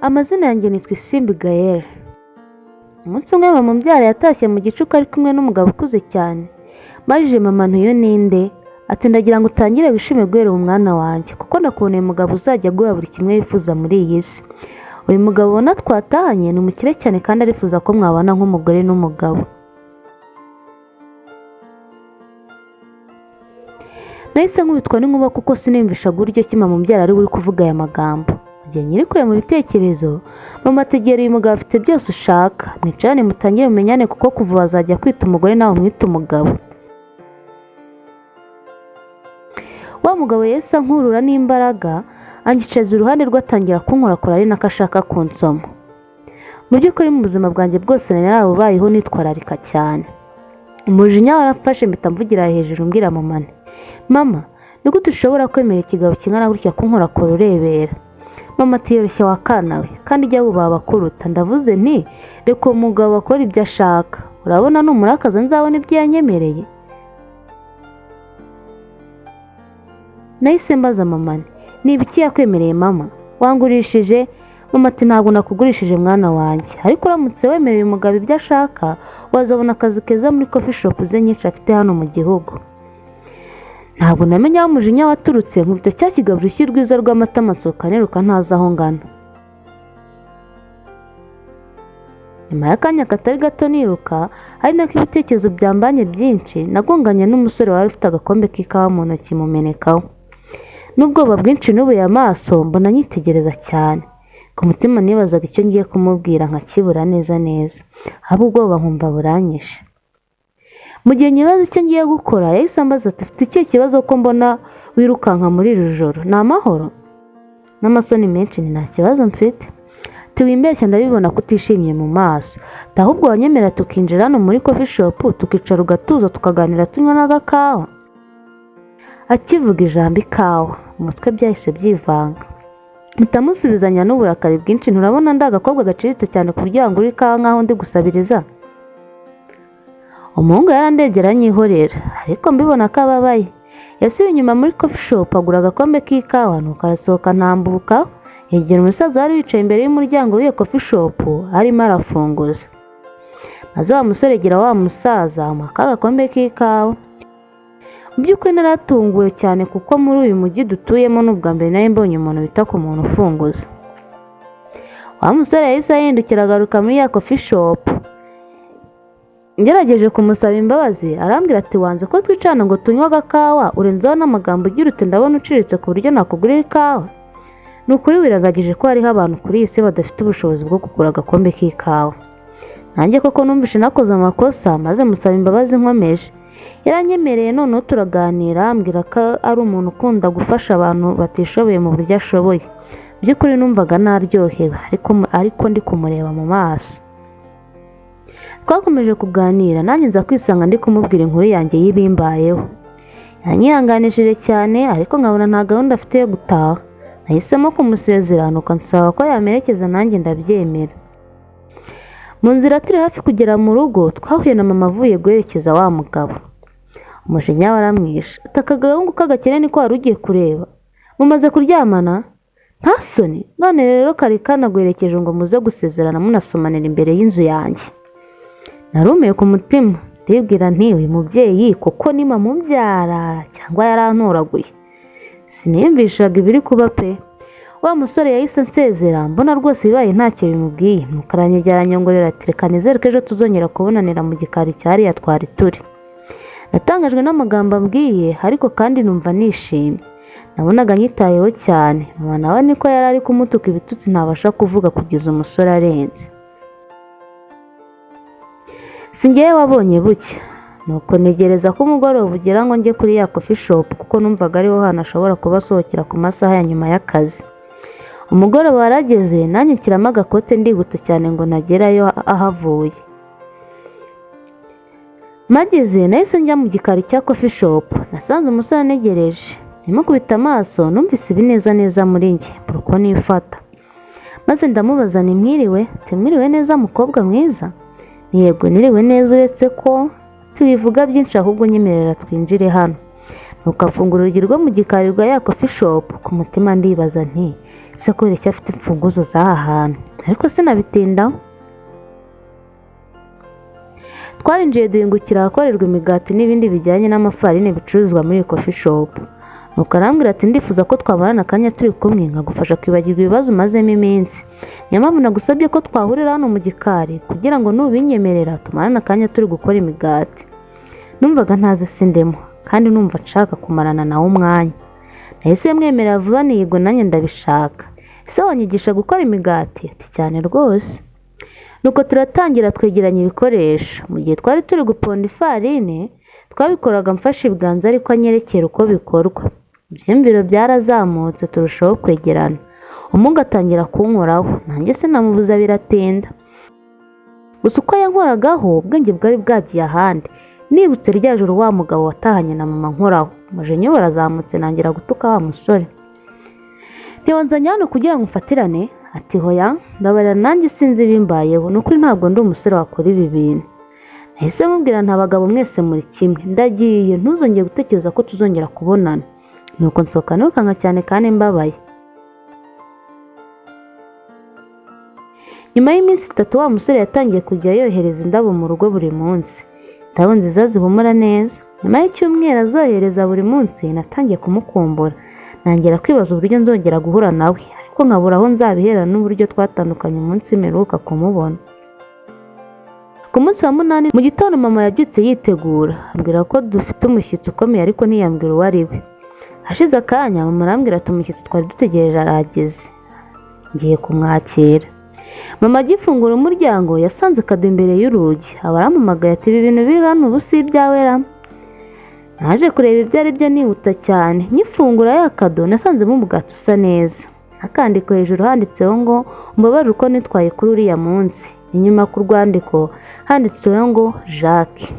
Amazina yanjye nitwa Isimbi Gaëlle. Umunsi umwe mama umbyara yatashye mu gicuku ari kumwe n'umugabo ukuze cyane. Majije mama ntuyo ninde? Ati ndagira ngo utangire wishime guhera umwana wanjye kuko nakuboneye umugabo uzajya guha buri kimwe wifuza muri iyi si. Uyu mugabo ubona twatahanye ni umukire cyane kandi arifuza ko mwabana nk'umugore n'umugabo. Nahise nkubitwa n'inkuba kuko siniyumvishaga uburyo ki mama umbyara ari uri kuvuga aya magambo. Igihe nyiri kure mu bitekerezo, mama ategera uyu mugabo afite byose ushaka. Mwicarane mutangire mumenyane kuko kuva bazajya kwita umugore nawe umwita umugabo. Wa mugabo yesa nkurura n'imbaraga, anyicaza iruhande rwe atangira kunkorakora ari nako ashaka kunsoma. Mu by'ukuri mu buzima bwanjye bwose narabubayeho nitwararika cyane. Umujinya warafashe mpita mvugira hejuru mbwira mama nti, mama, ni gute ushobora kwemera ikigabo kingana gutya kunkorakora urebera? Mama ati yoroshye wa kana we kandi ijya wubaha abakuruta. Ndavuze nti reka umugabo akora ibyo ashaka, urabona numurakaza nzabona ibyo yanyemereye. Nahise mbaza mama nti ni ibiki yakwemereye mama? Wangurishije? Mama ati ntabwo nakugurishije mwana wanjye, ariko uramutse wemereye umugabo ibyo ashaka wazabona akazi keza muri coffee shop ze nyinshi afite hano mu gihugu. Ntabwo namenya aho umujinya waturutse, nkubita cya kigabo urushyi rwiza rw'amata amatsoka niruka ntazi aho ngana. Nyuma y'akanya katari gato niruka, ari nako ibitekerezo byambanye byinshi, nagonganye n'umusore wari ufite agakombe k'ikawa mu ntoki mumenekaho. N'ubwoba bwinshi nubuye amaso mbona nyitegereza cyane. Ku mutima nibazaga icyo ngiye kumubwira nkakibura neza neza, haba ubwoba nkumva buranyishe. Mu gihe nyibaza icyo ngiye gukora, yahise ambaza ati ufite ikihe kibazo ko mbona wirukanka muri iri joro? Ni amahoro? N'amasoni menshi ni nta kibazo mfite. Wimbeshya ndabibona ko utishimye mu maso. Ahubwo wanyemera tukinjira hano muri coffee shop tukicara ugatuza tukaganira tunywa n'agakawa? Akivuga ijambo ikawa, umutwe byahise byivanga. Mpita musubizanya n'uburakari bwinshi, nturabona ndi agakobwa gaciritse cyane ku buryo yangura ikawa nk'aho ndi gusabiriza? Umuhungu yarandebye aranyihorera, ariko mbibona ko ababaye. Yasubiye inyuma muri coffee shop agura agakombe k'ikawa nuko arasohoka ntambuka, yegera umusaza wari wicaye imbere y'umuryango w'iyo coffee shop arimo arafunguza. Maze wa musore agira wa musaza amuha agakombe k'ikawa. Mu by'ukuri naratunguwe cyane kuko muri uyu mujyi dutuyemo n'ubwa mbere nari mbonye umuntu wita ku muntu ufunguza. Wa musore yahise ahindukira agaruka muri ya coffee shop. Ngerageje kumusaba imbabazi arambwira ati wanze ko twicana ngo tunywe agakawa urenzaho n'amagambo ugira uti ndabona uciritse ku buryo nakugurira ikawa? Ni ukuri wiragagije ko hariho abantu kuri iyi si badafite ubushobozi bwo kugura agakombe k'ikawa. Nanjye koko numvise nakoze amakosa maze musaba imbabazi nkomeje. Yaranyemereye noneho turaganira ambwira ko ari umuntu ukunda gufasha abantu batishoboye mu buryo ashoboye. By'ukuri numvaga naryohewe ariko ndi kumureba mu maso. Twakomeje kuganira nanjye nza kwisanga ndi kumubwira inkuru yanjye y'ibimbayeho. Yanyihanganishije cyane ariko nkabona nta gahunda afite yo gutaha. Nahisemo kumusezera nuko ansaba ko yamerekeza nanjye ndabyemera. Mu nzira turi hafi kugera mu rugo twahuye na mama avuye guherekeza wa mugabo. Umujinya waramwishe. Ati akagahungu k'agakene niko wari ugiye kureba? Mumaze kuryamana? Nta soni? None rero kari kanaguherekeje ngo muze gusezerana munasomanira imbere y'inzu yanjye. Narumiye ku mutima ndibwira nti uyu mubyeyi kuko ni mama umbyara cyangwa yarantoraguye. Siniyumvishaga ibiri kuba pe. Wa musore yahise ansezera mbona rwose bibaye ntacyo bimubwiye, nuko aranyegera anyongorera ati reka nizere ko ejo tuzongera kubonanira mu gikari cyariya twari turi. Natangajwe n'amagambo ambwiye ariko kandi numva nishimye. Nabonaga nyitayeho cyane. Mama nawe niko yari ari kumutuka ibitutsi ntabasha kuvuga kugeza umusore arenze. Singiye wabonye buke, nuko negereza ko umugoroba ugera ngo njye kuri ya coffee shop kuko numvaga ariho hantu ashobora kuba asohokera ku masaha ya nyuma y'akazi. Umugoroba warageze nanjye nshyiramo agakote ndihuta cyane ngo nagerayo ahavuye. Mageze nahise njya mu gikari cya coffee shop, nasanze umusore anegereje. Nimukubita amaso numvise ibineza neza muri njye uko nifata. Maze ndamubaza ni mwiriwe? Mwiriwe neza mukobwa mwiza? Yego niriwe neza uretse ko tubivuga byinshi ahubwo nyemerera twinjire hano. Nuko afungura urugi rwo mu gikari rwa ya coffee shop. Ku mutima ndibaza nti se kubera icyo afite imfunguzo z'aha hantu, ariko sinabitindaho. Twarinjiye duhingukira ahakorerwa imigati n'ibindi bijyanye n'amafarini bicuruzwa muri coffee shop. Nuko arambwira ati ndifuza ko twamarana akanya turi kumwe nkagufasha kwibagirwa ibibazo umazemo iminsi. Niyo mpamvu nagusabye ko twahurira hano mu gikari kugira ngo nubinyemerera tumarane akanya turi gukora imigati. Numvaga ntazi sindemo kandi numva nshaka kumarana nawe umwanya. Nahise mwemerera vuba nigo nanjye ndabishaka. Ese wanyigisha gukora imigati? Ati cyane rwose. Nuko turatangira twegeranya ibikoresho. Mu gihe twari turi guponda ifarine, twabikoraga mfashe ibiganza ariko anyerekera uko bikorwa. Ibyiyumviro byarazamutse turushaho kwegerana. Umungu atangira kunkoraho, nanjye sinamubuza biratinda. Gusa uko yankoragaho ubwenge bwari bwagiye ahandi. Nibutse rya joro wa mugabo watahanye na mama nkoraho. Umujinya warazamutse nangira gutuka wa musore. Ntiwanzanye hano kugira ngo mfatirane? Ati hoya, ndabarira nanjye sinzi bimbayeho, nukuri ntabwo ndi umusore wakora ibi bintu. Nahise mubwira nta bagabo mwese muri kimwe, ndagiye ntuzongeye gutekereza ko tuzongera kubonana. Nuko nsohoka nirukanga cyane kandi mbabaye. Nyuma y'iminsi 3 wa musore yatangiye kujya yohereza indabo mu rugo buri munsi. Indabo nziza zihumura neza. Nyuma y'icyumweru azohereza buri munsi natangiye kumukumbura. Nangira kwibaza uburyo nzongera guhura nawe, ariko nkabura aho nzabihera n'uburyo twatandukanye umunsi mperuka kumubona. Ku munsi wa 8 mu gitondo mama yabyutse yitegura, ambwira ko dufite umushyitsi ukomeye ariko ntiyambwira uwo ari we. Hashize akanya mama arambwira ati umushyitsi twari dutegereje arageze. Ngiye kumwakira. Mama agifungura umuryango yasanze kado imbere y'urugi. Abarampamagaye ati ibi bintu biri hano ubu si ibyawe ra? Naje kureba ibyo ari byo nihuta cyane. Nyifungura ya kado nasanzemo umugati usa neza. Akandiko hejuru handitseho ngo mbabarira uko nitwaye kuri uriya munsi. Inyuma ku rwandiko handitseho ngo Jacques.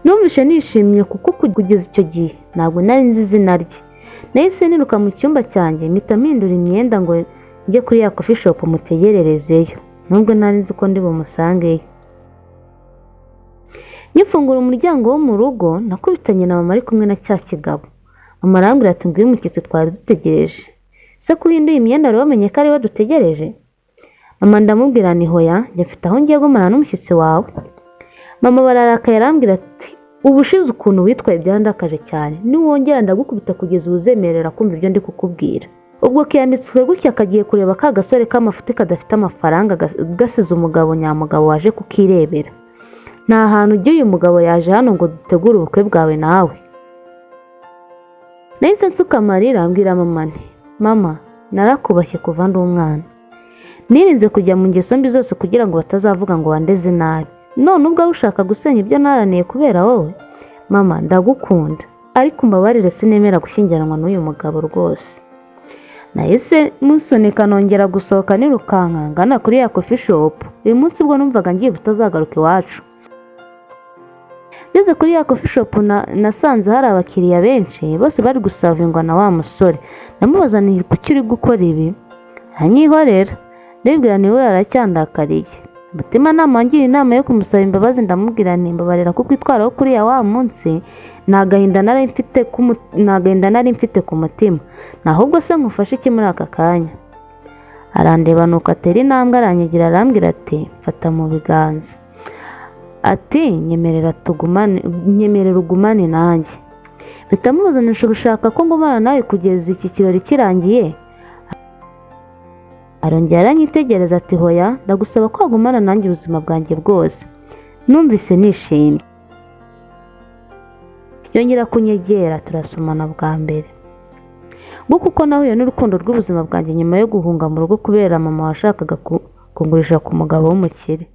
Numvise nishimye kuko kugeza icyo gihe ntabwo nari nzi izina rye. Nahise niruka mu cyumba cyanjye mpita mpindura imyenda ngo njye kuri ya coffee shop mutegererezeyo, nubwo nari nzi ko ndi bumusangeyo. Nyifungura umuryango wo mu rugo nakubitanye na mama ari kumwe na cya kigabo. Mama arambwira ati ngwino umushyitsi twari dutegereje. Se kuhinduye imyenda rero bamenye ko ari we dutegereje? Mama ndamubwira ni hoya, njye mfite aho ngiye gumana n'umushyitsi wawe. Mama bararakaye arambwira ati ubushize ukuntu witwaye byandakaje cyane, niwongera ndagukubita kugeza uzemerera kumva ibyo ndi kukubwira. Ubwo kiyambitswe gutya kagiye kureba ka gasore k'amafuti kadafite amafaranga gasize umugabo nyamugabo waje kukirebera. Nta hantu ugiye uyu mugabo yaje hano ngo dutegure ubukwe bwawe nawe. Nahise nsuka amarira ambwira mama nti mama narakubashye kuva ndi umwana. Nirinze kujya mu ngeso mbi zose kugira ngo batazavuga ngo wandeze nabi. None ubwo ushaka gusenya ibyo naraniye kubera wowe? Mama ndagukunda ariko mbabarire sinemera gushyingiranwa n'uyu mugabo rwose. Nahise musunika nongera gusohoka nirukanka ngana kuri ya coffee shop. Uyu munsi bwo numvaga ngiye butazagaruka iwacu. Ngeze kuri ya coffee shop nasanze hari abakiriya benshi bose bari gusavingwa na wa musore. Namubaza ni kuki uri gukora ibi? Aranyihorera. Ndibwira ni we aracyandakariye. Mutima namangira inama yo kumusaba imbabazi ndamubwira nti mbabarira kuko itwaraho kuri ya wa munsi nagahinda nari mfite ku mutima. Nahubwo se nkufashe iki muri aka kanya? Arandeba nuko atera intambwe aranyigira arambwira ati mfata mu biganza. Ati nyemerera ugumane nanjye. Bitamubaza nishobora ko ngumana nawe kugeza iki kirori kirangiye. Arongera aranyitegereza ati hoya ndagusaba ko wagumana nanjye ubuzima bwanjye bwose. Numvise nishimye. Yongera kunyegera turasomana bwa mbere. Nguko uko nahuye n'urukundo rw'ubuzima bwanjye nyuma yo guhunga mu rugo kubera mama washakaga kungurisha ku mugabo w'umukire.